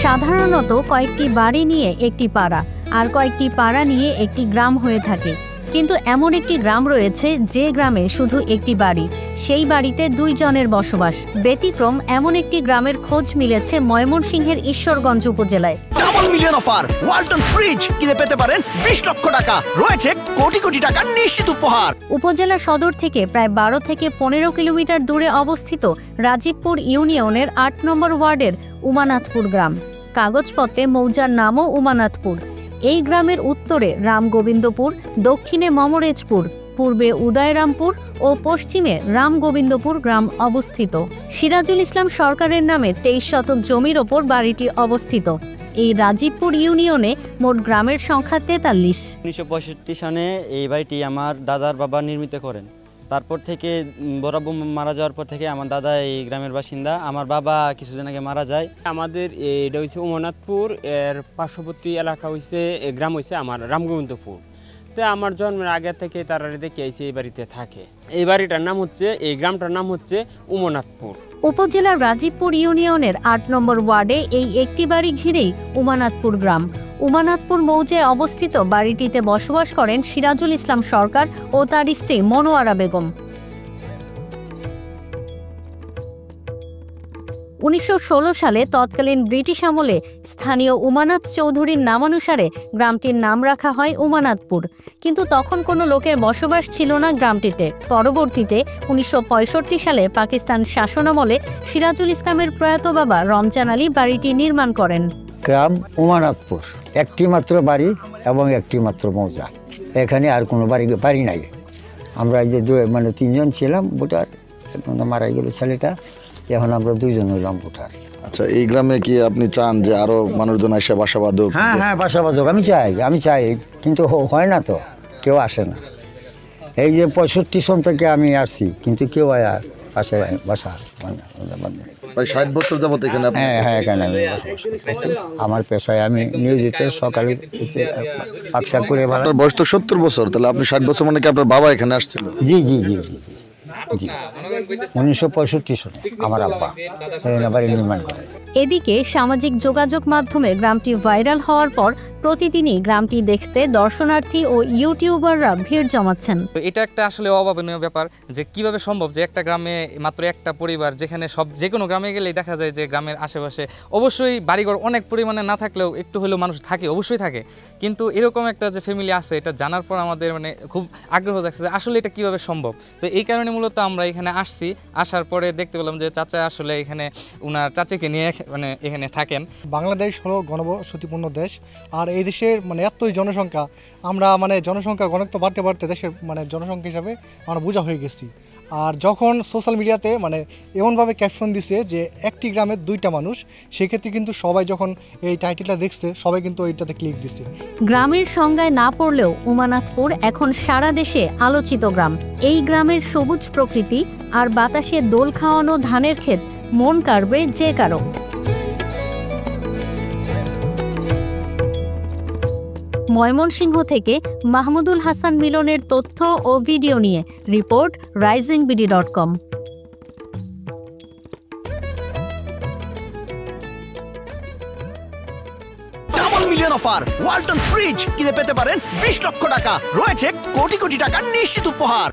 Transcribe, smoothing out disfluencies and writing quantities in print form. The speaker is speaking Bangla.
সাধারণত কয়েকটি বাড়ি নিয়ে একটি পাড়া আর কয়েকটি পাড়া নিয়ে একটি গ্রাম হয়ে থাকে, কিন্তু এমন একটি গ্রাম রয়েছে যে গ্রামে শুধু একটি বাড়ি, সেই বাড়িতে 2 জনের বসবাস। ব্যতিক্রম এমন একটি গ্রামের খোঁজ মিলেছে ময়মনসিংহের ঈশ্বরগঞ্জ উপজেলায়। Double million offer Walton fridge কিনে পেতে পারেন 20 লক্ষ টাকা, রয়েছে কোটি কোটি টাকার নিশ্চিত উপহার। উপজেলা সদর থেকে প্রায় 12 থেকে 15 কিলোমিটার দূরে অবস্থিত রাজীবপুর ইউনিয়নের 8 নম্বর ওয়ার্ডের উমানাথপুর গ্রাম। কাগজপত্রে মৌজার নামও উমানাথপুর। এই গ্রামের উত্তরে রামগোবিন্দপুর, দক্ষিণে মমরেজপুর, পূর্বে উদয়রামপুর ও পশ্চিমে রামগোবিন্দপুর গ্রাম অবস্থিত। সিরাজুল ইসলাম সরকারের নামে 23 শতক জমির ওপর বাড়িটি অবস্থিত। এই রাজীবপুর ইউনিয়নে মোট গ্রামের সংখ্যা 43। 1965 সনে এই বাড়িটি আমার দাদার বাবা নির্মিত করেন। তারপর থেকে বড়াবু মারা যাওয়ার পর থেকে আমার দাদা এই গ্রামের বাসিন্দা। আমার বাবা কিছুদিন আগে মারা যায়। আমাদের এটা হচ্ছে উমানাথপুর, এর পার্শ্ববর্তী এলাকা হচ্ছে গ্রাম হচ্ছে আমার রামগোবিন্দপুর। তো আমার জন্মের আগে থেকে তারা দেখে এসে এই বাড়িতে থাকে। এই বাড়িটার নাম হচ্ছে, এই গ্রামটার নাম হচ্ছে উমানাথপুর। উপজেলার রাজীবপুর ইউনিয়নের 8 নম্বর ওয়ার্ডে এই একটি বাড়ি ঘিরেই উমানাথপুর গ্রাম। উমানাথপুর মৌজায় অবস্থিত বাড়িটিতে বসবাস করেন সিরাজুল ইসলাম সরকার ও তার স্ত্রী মনোয়ারা বেগম। 1916 সালে তৎকালীন ব্রিটিশ আমলে স্থানীয় উমানাথ চৌধুরীর নামানুসারে গ্রামটির নাম রাখা হয় উমানাথপুর, কিন্তু তখন কোনো লোকের বসবাস ছিল না গ্রামটিতে। পরবর্তীতে 1965 সালে পাকিস্তান শাসনামলে সিরাজুল ইসলামের প্রয়াত বাবা রমজান আলী বাড়িটি নির্মাণ করেন। গ্রাম উমানাথপুর, একটি মাত্র বাড়ি এবং একটি মাত্র মৌজা, এখানে আর কোনো বাড়ি নাই। আমরা যে 3 জন ছিলাম ভোটার, মারা গেল ছেলেটা, এখন আমরা 2 জন হইলাম ভোটার। আচ্ছা, এই গ্রামে কি আপনি চান যে আরো মানুষজন এসে বাসা বাঁধুক? হ্যাঁ বাসা বাঁধুক, আমি চাই, কিন্তু হয় না তো, কেউ আসে না। এই যে 65 সন থেকে আমি আসছি, কিন্তু কেউ বাসা প্রায় 60 বছর যাবত এখানে? হ্যাঁ এখানে আমি বসবাস করতেছি। আমার পেশায় আমি নিয়োজিত, সকালে পাকশাক করে। আপনার বয়স তো 70 বছর, তাহলে আপনি 60 বছর মানে কি আপনার বাবা এখানে আসছিল? জি 1965 সনে আমার আব্বা বাড়ি নির্মাণ করে। এদিকে সামাজিক যোগাযোগ মাধ্যমে গ্রামটি ভাইরাল হওয়ার পর প্রতিদিনই গ্রামটি দেখতে দর্শনার্থী ও ইউটিউবাররা ভিড় জমাচ্ছেন। এটা একটা আসলে অভাবনীয় ব্যাপার যে কিভাবে সম্ভব যে একটা গ্রামে মাত্র একটা পরিবার, যেখানে যে কোনো গ্রামে গেলেই দেখা যায় যে গ্রামের আশেপাশে অবশ্যই বাড়িঘর অনেক পরিমাণে না থাকলেও একটু হলেও মানুষ থাকে, অবশ্যই থাকে, কিন্তু এরকম একটা যে ফ্যামিলি আছে এটা জানার পর আমাদের খুব আগ্রহ জাগছে যে আসলে এটা কিভাবে সম্ভব। তো এই কারণে মূলত আমরা এখানে আসছি। আসার পরে দেখতে পেলাম যে চাচা আসলে এখানে উনার চাচাকে নিয়ে এখানে থাকেন। বাংলাদেশ হলো ঘনবসতিপূর্ণ দেশ, আর এই দেশের এতই জনসংখ্যা, আমরা জনসংখ্যার ঘনত্ব বাড়তে বাড়তে দেশের জনসংখ্যা হিসাবে আমরা বোঝা হয়ে গেছি। আর যখন সোশ্যাল মিডিয়াতে এমনভাবে ক্যাপশন দিছে যে একটি গ্রামের 2টা মানুষ, সেক্ষেত্রে কিন্তু সবাই যখন এই টাইটেলটা দেখছে সবাই কিন্তু এইটাতে ক্লিক দিছে। গ্রামের সংজ্ঞায় না পড়লেও উমানাথপুর এখন সারা দেশে আলোচিত গ্রাম। এই গ্রামের সবুজ প্রকৃতি আর বাতাসে দোল খাওয়ানো ধানের ক্ষেত মন কাড়বে যে কারো। ময়মনসিংহ থেকে মাহমুদুল হাসান মিলনের তথ্য ও ভিডিও নিয়ে report risingBD.com। Double million offer Walton fridge কিনে পেতে পারেন 20 লক্ষ টাকা, রয়েছে কোটি কোটি টাকার নিশ্চিত উপহার।